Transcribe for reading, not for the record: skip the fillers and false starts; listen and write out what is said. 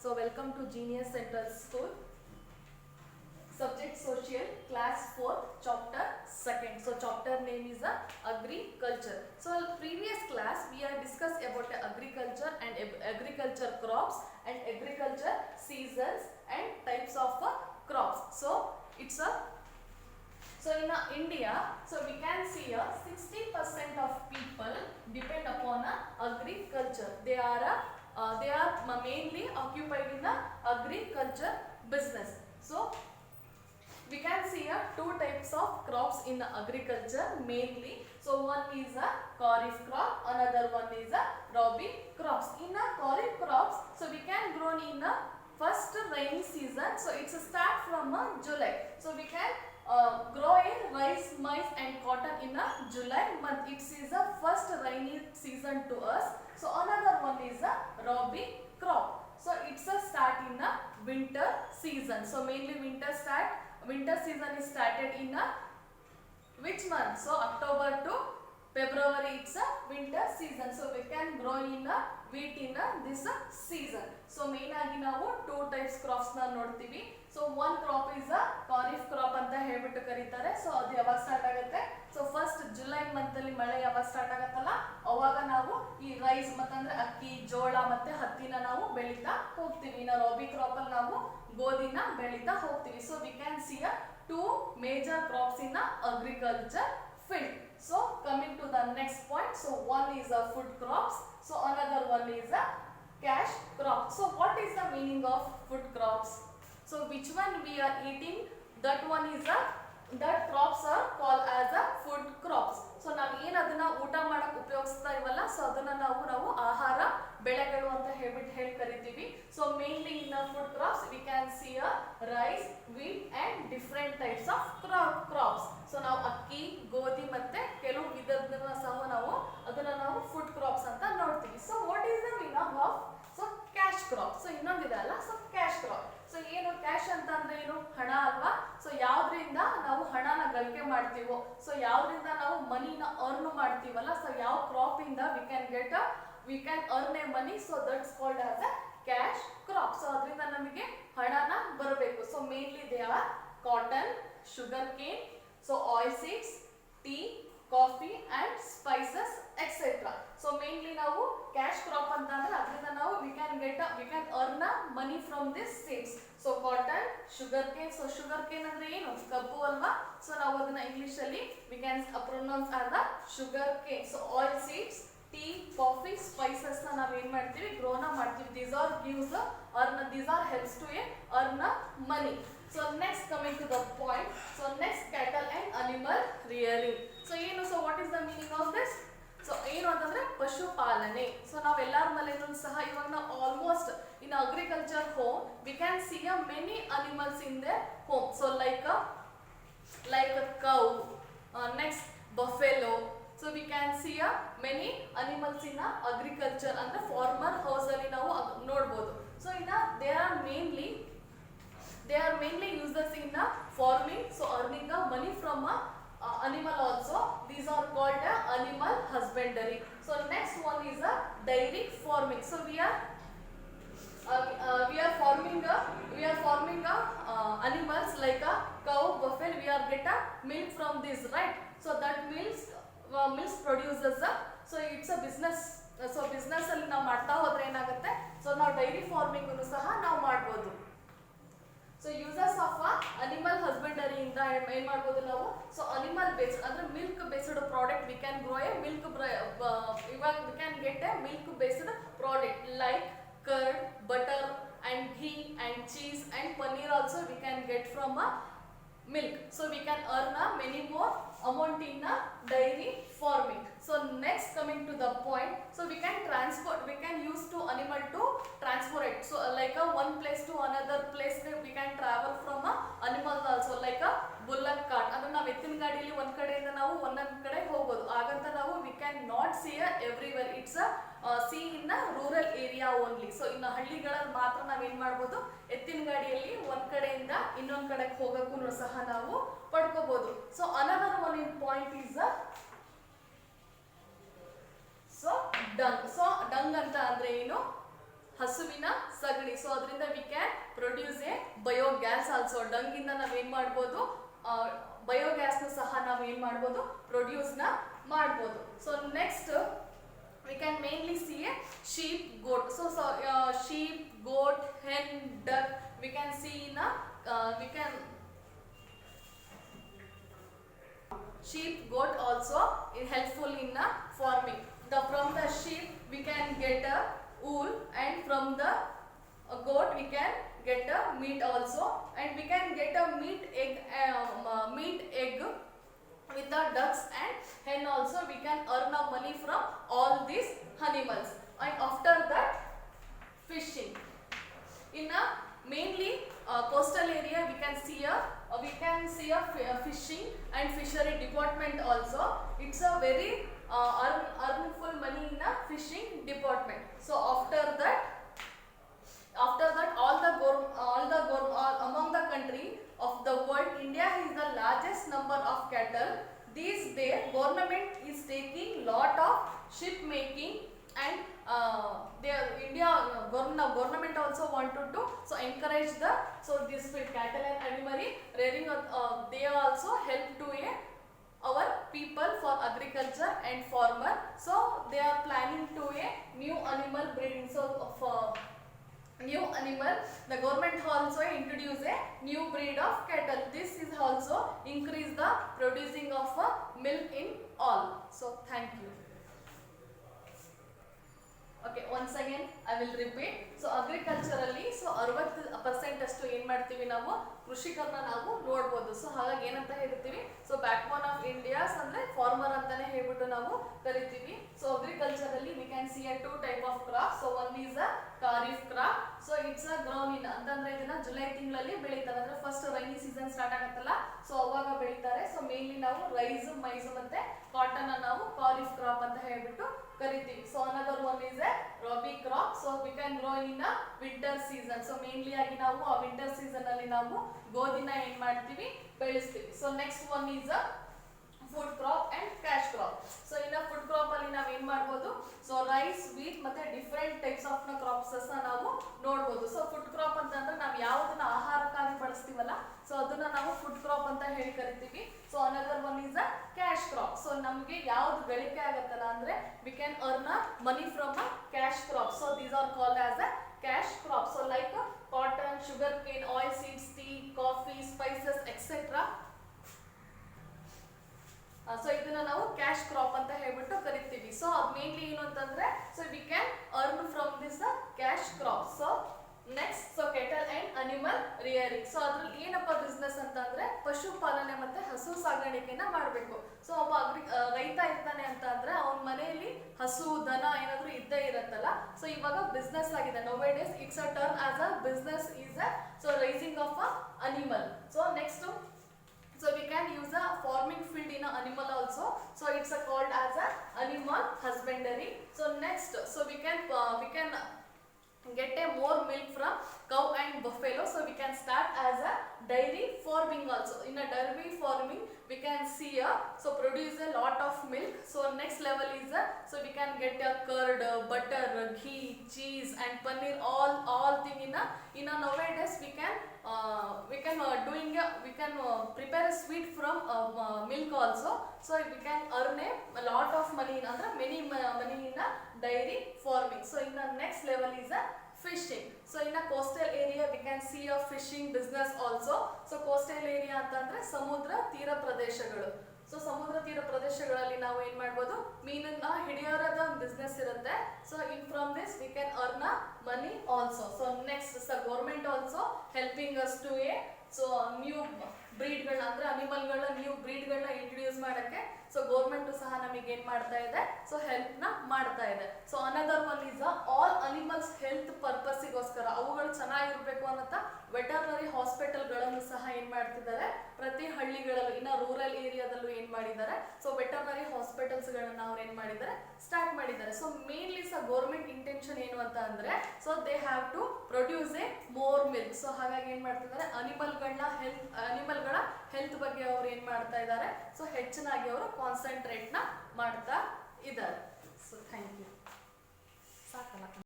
So welcome to Genius Central School. Subject Social, Class 4, Chapter 2nd. So chapter name is Agriculture. So in previous class we have discussed about agriculture and agriculture crops and agriculture seasons and types of crops. So it's a in India, so we can see 60% of people depend upon agriculture. They are mainly occupied in the agriculture business. So we can see two types of crops in agriculture mainly. So one is a kharif crop, another one is a rabi crops. In a kharif crops, so we can grow in a first rainy season. So it's a start from July. So we can grow in rice, maize and cotton in a July month. It is the first rainy season to us. So another one is a rabi crop. So it's a start in a winter season. So mainly winter season is started in a which month? So October to February it's a winter season. So we can grow in a wheat in this season. So main agi ನಾವು two types crops na ನೋಡ್ತೀವಿ. So one crop is a kharif crop ಅಂತ ಹೇಳ್ಬಿಟ್ಟು ಕರೀತಾರೆ. So ಅದು ಯಾವಾಗ start ಆಗುತ್ತೆ? So first July month ಅಲ್ಲಿ ಮಳೆ ಯಾವಾಗ ಸ್ಟಾರ್ಟ್ ಆಗುತ್ತಲ್ಲ ಅವಾಗ ನಾವು ಈ ರೈಸ್ ಮತ್ತಂದ್ರೆ ಅಕ್ಕಿ, ಜೋಳ ಮತ್ತೆ ಹತ್ತಿನ ನಾವು ಬೆಳೀತಾ ಹೋಗ್ತೀವಿ. ಇನ್ನು ರಾಬಿ ಕ್ರಾಪ್ ಅಲ್ಲಿ ನಾವು ಗೋಧಿನ ಬೆಳೀತಾ ಹೋಗ್ತೀವಿ. So we can see two major crops in agriculture field. So coming to the next point, so one is a food crops, so another one is a cash crop. So what is the meaning of food crops? So which one we are eating, that one is that crops are called as a food crops. So ನಾವು ಏನು ಅದನ್ನ ಊಟ ಮಾಡಕ್ಕೆ ಉಪಯೋಗಿಸ್ತಾ ಇವಲ್ಲ, so ಅದನ್ನ ನಾವು ಆಹಾರ ಬೆಳೆಗಳು ಅಂತ ಹೇಳಿ ಕರಿತೀವಿ. So mainly in food crops we can see rice, wheat and different types of crops. So ನಾವು ಅಕ್ಕಿ, ಗೋಧಿ ಮತ್ತೆ ಕೆಲವು ವಿಧದ ಸಹ ಅದನ್ನ food crops ಅಂತ ನೋಡ್ತೀವಿ. So what is the meaning of cash crop? So ಇನ್ನೊಂದಿದೆ ಅಲ್ಲ, ಸೊ ಕ್ಯಾಶ್ ಕ್ರಾಪ್. ಸೊ ಏನು ಕ್ಯಾಶ್ ಅಂತ ಅಂದ್ರೆ ಏನು? ಹಣ ಅಲ್ವಾ? ಸೊ ಯಾವ್ದ್ರಿಂದ ನಾವು ಹಣನ ಗಳಿಕೆ ಮಾಡ್ತೀವೋ, ಸೊ ಯಾವ್ದ್ರಿಂದ ನಾವು ಮನಿನ ಅರ್ನ್ ಮಾಡ್ತೀವಲ್ಲ, ಸೊ ಯಾವ ಕ್ರಾಪ್ ಇಂದ we can earn a money, so that's called as a cash crop. So ಅದರಿಂದ ನಮಗೆ ಹಣನ ಬರಬೇಕು. So mainly they are cotton, sugar cane, so oil seeds, tea, coffee and spices etcetera. So mainly ನಾವು cash crop ಅಂತ ಅಂದ್ರೆ ಅದರಿಂದ ನಾವು we can earn money from this seeds. So cotton, sugar cane. So sugar cane ಅಂದ್ರೆ ಏನು? ಕಬ್ಬು ಅಲ್ವಾ? So ನಾವು ಅದನ್ನ ಇಂಗ್ಲಿಷ್ ಅಲ್ಲಿ we can pronounce as the sugar cane. So oil seeds, tea, coffee, spices ನ ನಾವು ಏನ್ ಮಾಡ್ತೀವಿ? ಗ್ರೋನ ಮಾಡ್ತೀವಿ. these are helps to earn money. So next coming to the point, so next cattle and animal rearing. So ಏನು? So what is the meaning of this? So ಏನು ಅಂತಂದ್ರೆ ಪಶುಪಾಲನೆ. So ನಾವು ಎಲ್ಲಾರ ಮನೆಯಲ್ಲೂ ಸಹ ಇವಾಗ ನಾವು almost in agriculture home we can see many animals in their home. So like a cow, next buffalo. So we can see many animals in agriculture ಅಂದ್ರೆ ಫಾರ್ಮರ್ ಹೌಸ್ ಅಲ್ಲಿ ನಾವು ನೋಡಬಹುದು. So they are mainly users in farming, so earning money from animal also. These are called animal husbandry. So next one is dairy farming. So we are farming animals like a cow, buffalo. We are get milk from this, right? So that milk produces so it's a business. So business ಅಲ್ಲಿ ನಾವು ಮಾಡ್ತಾ ಹೋದ್ರೆ ಏನಾಗುತ್ತೆ? So ನಾವು dairy farming ಅನ್ನು ಸಹ ನಾವು ಮಾಡಬಹುದು. So uses of animal husbandry ಇಂದ ಏನ್ ಮಾಡಬಹುದು ನಾವು? ಸೊ ಅನಿಮಲ್ ಬೇಸ್ಡ್ ಅಂದ್ರೆ milk based product we can grow a milk ಇವಾಗ we can get a milk based product like curd, butter and ghee and cheese and paneer also we can get from milk. So we can earn many more amount in dairy farming. So next coming to the point, so we can use to animal to transport it. So like one place to another place we can travel from animals also, like a bullock cart. ಅಂದ್ರೆ ನಾವು ಎತ್ತಿನ ಗಾಡಿಯಲ್ಲಿ ಒಂದ್ ಕಡೆಯಿಂದ ನಾವು ಒಂದೊಂದ್ ಕಡೆ ಹೋಗೋದು. ಹಾಗಂತ ನಾವು we can not see everywhere. It's see in rural area only. So ಇನ್ನು ಹಳ್ಳಿಗಳಲ್ಲಿ ಮಾತ್ರ ನಾವೇನ್ ಮಾಡ್ಬೋದು? ಎತ್ತಿನ ಗಾಡಿಯಲ್ಲಿ ಒಂದ್ ಕಡೆಯಿಂದ ಇನ್ನೊಂದ್ ಕಡೆಗೆ ಹೋಗಕ್ಕೂ ಸಹ ನಾವು ಪಡ್ಕೋಬಹುದು. So another one in point is so dung. So dung ಅಂತ ಅಂದ್ರೆ ಏನು? ಹಸುವಿನ ಸಗಣಿ. ಸೊ ಅದರಿಂದ we can produce a biogas also. Dung ಇಂದ ನಾವೇನ್ ಮಾಡ್ಬೋದು, ಬಯೋಗ್ಯಾಸ್ ನ ಸಹ ನಾವೇನ್ ಮಾಡ್ಬೋದು, ಪ್ರೊಡ್ಯೂಸ್ ನ ಮಾಡ್ಬೋದು. So next we can mainly see a sheep, goat. So sheep, goat, hen, duck we can see in a we can sheep, goat also is helpful in farming. From the sheep we can get a wool, and from the goat we can get a meat also, and we can get a meat egg with the ducks and hen also. We can earn a money from all these animals. And after that fishing in a mainly coastal area we can see a fishing and fishery department also. It's a very earnful money in a fishing department. So after that all among the country of the world, India is the largest number of cattle. These days government is taking lot of ship making, and government also wanted to encourage this cattle and animal rearing. They also help to our people for agriculture and farmer. So they are planning to a new animal breeding. So for new animal, the government also introduce a new breed of cattle. This is also increase the producing of milk in all. So thank you. Okay, once again I will repeat. So agriculturally 60% ಅಷ್ಟು ಏನ್ ಮಾಡ್ತೀವಿ ನಾವು ಕೃಷಿಕರನ್ನ ನಾವು ನೋಡಬಹುದು. So ಹಾಗಾಗಿ ಏನಂತ ಹೇಳ್ತೀವಿ, so backbone of India's ಅಂದ್ರೆ ಫಾರ್ಮರ್ ಅಂತಾನೆ ಹೇಳ್ಬಿಟ್ಟು ನಾವು ಕರಿತೀವಿ. ಸೊ ಅಗ್ರಿಕಲ್ಚರಲ್ಲಿ we can see a 2 type of crop. So one is a kharif crop. So it's a grown in ಅಂತಂದ್ರೆ ಇದನ್ನ ಜುಲೈ ತಿಂಗಳಲ್ಲಿ ಬೆಳೀತಾರೆ, ಅಂದ್ರೆ ಫಸ್ಟ್ ರೈನಿ ಸೀಸನ್ ಸ್ಟಾರ್ಟ್ ಆಗುತ್ತಲ್ಲ, ಸೊ ಅವಾಗ ಬೆಳೀತಾರೆ. ಸೊ ಮೇನ್ಲಿ ನಾವು ರೈಸ್, ಮೈಸ್ ಮತ್ತೆ ಕಾಟನ್ ನಾವು ಖಾರಿಫ್ ಕ್ರಾಪ್ ಅಂತ ಹೇಳ್ಬಿಟ್ಟು ಕರಿತೀವಿ. So another one is a rabi crop. So we can grow in a winter season. So mainly ಆಗಿ ನಾವು ಆ winter season ಅಲ್ಲಿ ನಾವು ಗೋಧಿನ ಏನ್ ಮಾಡ್ತೀವಿ, ಬೆಳೆಸ್ತೀವಿ. So next one is a food crop and cash crop. So ಇನ್ನ ಫುಡ್ ಕ್ರಾಪ್ ಅಲ್ಲಿ ನಾವ್ ಏನ್ ಮಾಡ್ಬೋದು, ಸೊ ರೈಸ್, ವೀಟ್ ಮತ್ತೆ ಡಿಫರೆಂಟ್ ಟೈಪ್ಸ್ ಆಫ್ ಕ್ರಾಪ್ಸ್ ನಾವು ನೋಡ್ಬೋದು. ಸೊ ಫುಡ್ ಕ್ರಾಪ್ ಅಂತಂದ್ರೆ ನಾವು ಯಾವ್ದನ್ನ ಆಹಾರಕ್ಕಾಗಿ ಬಳಸ್ತೀವಲ್ಲ, ಸೊ ಅದನ್ನ ನಾವು ಫುಡ್ ಕ್ರಾಪ್ ಅಂತ ಹೇಳಿ ಕರಿತೀವಿ. So another one is a cash crop. So ನಮಗೆ ಯಾವ್ದು ಗಳಿಕೆ ಆಗತ್ತಲ್ಲ ಅಂದ್ರೆ V can earn a money from a cash crop. So these are called as a cash crop. So like cotton, sugar cane, oil seeds, tea, coffee, spices etcetera. So ಇದನ್ನ ನಾವು cash crop ಅಂತ ಹೇಳ್ಬಿಟ್ಟು ಕರಿತೀವಿ. So mainly ಏನು ಅಂತಂದ್ರೆ, so we can earn from this cash crop. So next so cattle and animal rearing. So ಅದ್ರಲ್ಲಿ ಏನಪ್ಪ business ಅಂತಂದ್ರೆ ಪಶುಪಾಲನೆ ಮತ್ತೆ ಹಸು ಸಾಗಾಣಿಕೆನ ಮಾಡಬೇಕು. ಸೊ ಒಬ್ಬ ರೈತ ಇರ್ತಾನೆ ಅಂತ ಅಂದ್ರೆ ಅವನ ಮನೆಯಲ್ಲಿ ಹಸು, ದನ ಏನಾದ್ರು ಇದ್ದೇ ಇರತ್ತಲ್ಲ. ಸೊ ಇವಾಗ ಬಿಸ್ನೆಸ್ ಆಗಿದೆ nowadays. It's a turn as a business is a so rising of a animal. So next so we can use a farming field in a animal also. So it's called as a animal husbandry. So next, so we can get a more milk from cow and buffalo. So we can start as a dairy farming also. In a dairy farming we can see so produce a lot of milk. So next level is so we can get a curd, butter, ghee, cheese and paneer, all thing in a nowadays we can prepare a sweet from milk also. So we can earn a lot of money in andre many money in a dairy farming. So in the next level is a fishing. So in a coastal area we can see a fishing business also. So coastal area ಅಂತಂದ್ರೆ ಸಮುದ್ರ ತೀರ ಪ್ರದೇಶಗಳು. So ಸಮುದ್ರ ತೀರ ಪ್ರದೇಶಗಳಲ್ಲಿ ನಾವು ಏನ್ ಮಾಡ್ಬೋದು, ಮೀನನ್ನ ಹಿಡಿಯೋರದ ಬಿಸ್ನೆಸ್ ಇರುತ್ತೆ. So in from this we can earn a money also. So next the government also helping us to a so new ಬ್ರೀಡ್ಗಳನ್ನ ಅಂದ್ರೆ ಅನಿಮಲ್ಗಳನ್ನ ನ್ಯೂ ಬ್ರೀಡ್ಗಳನ್ನ ಇಂಟ್ರೊಡ್ಯೂಸ್ ಮಾಡಕ್ಕೆ ಸೊ ಗೌರ್ಮೆಂಟ್ ಸಹ ನಮಗೆ ಏನ್ ಮಾಡ್ತಾ ಇದೆ, ಸೊ ಹೆಲ್ಪ್ ನ ಮಾಡ್ತಾ ಇದೆ. So another one is all animals health ಪರ್ಪಸ್ಗೋಸ್ಕರ ಅವುಗಳು ಚೆನ್ನಾಗಿರ್ಬೇಕು ಅನ್ನತ್ತ ವೆಟರ್ನರಿ ಹಾಸ್ಪಿಟಲ್ಗಳನ್ನು ಸಹ ಏನ್ ಮಾಡ್ತಿದ್ದಾರೆ ಪ್ರತಿ ಹಳ್ಳಿಗಳಲ್ಲೂ, ಇನ್ನ ರೂರಲ್ ಏರಿಯಾದಲ್ಲೂ ಏನ್ ಮಾಡಿದ್ದಾರೆ, ಸೊ ವೆಟರ್ನರಿ ಹಾಸ್ಪಿಟಲ್ಸ್ ಗಳನ್ನ ಅವ್ರು ಏನ್ ಮಾಡಿದ್ದಾರೆ ಸ್ಟಾರ್ಟ್ ಮಾಡಿದ್ದಾರೆ. ಸೊ ಮೇನ್ಲಿ ಸಹ ಗೌರ್ಮೆಂಟ್ ಇಂಟೆನ್ಷನ್ ಏನು ಅಂತ ಅಂದ್ರೆ, so they have to produce a more milk. So ಹಾಗಾಗಿ ಏನ್ ಮಾಡ್ತಿದ್ದಾರೆ ಅನಿಮಲ್ಗಳ ಹೆಲ್ತ್ ಬಗ್ಗೆ ಅವ್ರು ಏನ್ ಮಾಡ್ತಾ ಇದ್ದಾರೆ, ಸೊ ಹೆಚ್ಚಿನಾಗಿ ಅವರು ಕಾನ್ಸಂಟ್ರೇಟ್ ನ ಮಾಡ್ತಾ ಇದ್ದಾರೆ. So thank you. ಸಾಕಲ್ಲ.